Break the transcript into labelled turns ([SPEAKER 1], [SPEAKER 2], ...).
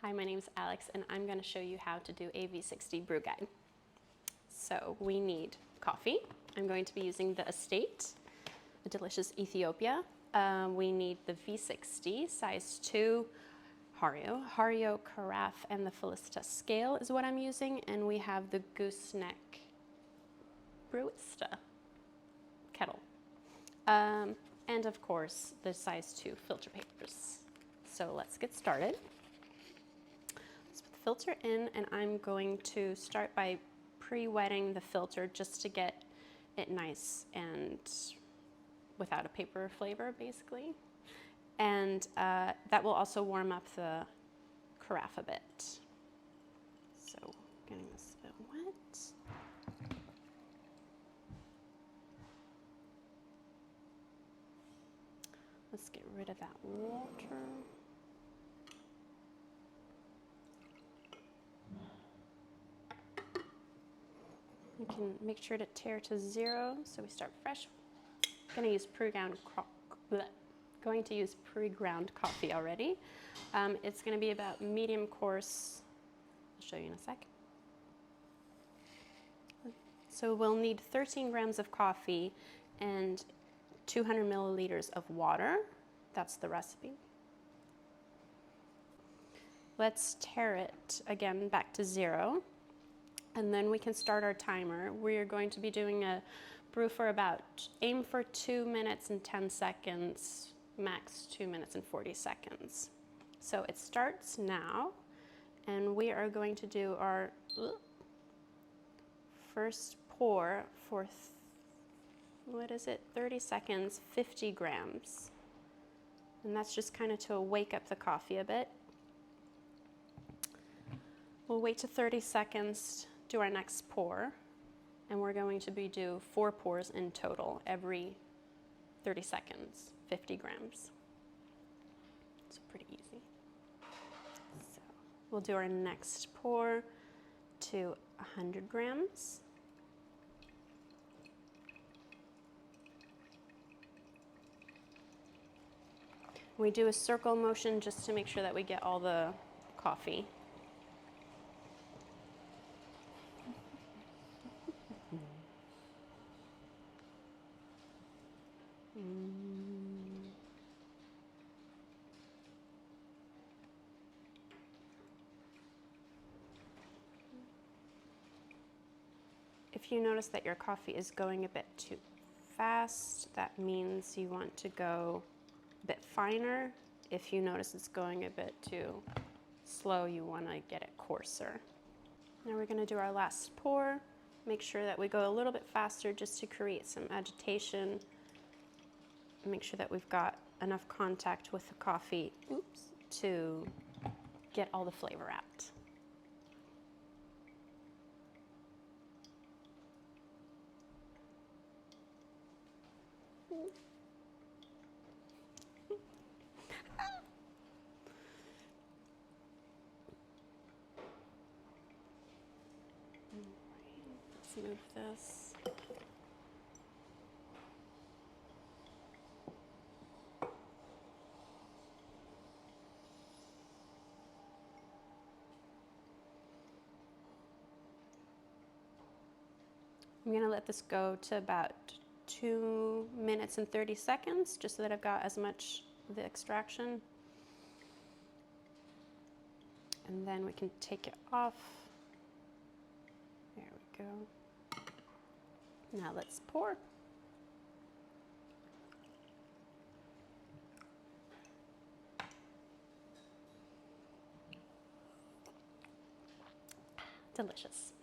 [SPEAKER 1] Hi, my name is Alex and I'm going to show you how to do a V60 brew guide. So we need coffee. I'm going to be using the Estate, the delicious Ethiopia. We need the V60 size 2 Hario carafe, and the Felicita scale is what I'm using, and we have the gooseneck Brewista kettle. And of course the size 2 filter papers. So let's get started. Let's put the filter in, and I'm going to start by pre-wetting the filter just to get it nice and without a paper flavor, basically. And that will also warm up the carafe a bit. So getting this a bit wet. Let's get rid of that water. You can make sure to tare to 0, so we start fresh. Going to use pre-ground coffee already. It's going to be about medium coarse. I'll show you in a sec. So we'll need 13 grams of coffee and 200 milliliters of water. That's the recipe. Let's tare it again back to 0, and then we can start our timer. We're going to be doing a brew for aim for 2 minutes and 10 seconds, max 2 minutes and 40 seconds. So it starts now, and we are going to do our first pour for 30 seconds, 50 grams. And that's just kind of to wake up the coffee a bit. We'll wait to 30 seconds, do our next pour, and we're going to do 4 pours in total every 30 seconds, 50 grams. It's pretty easy. So we'll do our next pour to 100 grams. We do a circle motion just to make sure that we get all the coffee. If you notice that your coffee is going a bit too fast, that means you want to go a bit finer. If you notice it's going a bit too slow, you want to get it coarser. Now we're going to do our last pour. Make sure that we go a little bit faster just to create some agitation. Make sure that we've got enough contact with the coffee to get all the flavor out. Let's move this. I'm going to let this go to about 2 minutes and 30 seconds, just so that I've got as much of the extraction. And then we can take it off. There we go. Now let's pour. Delicious.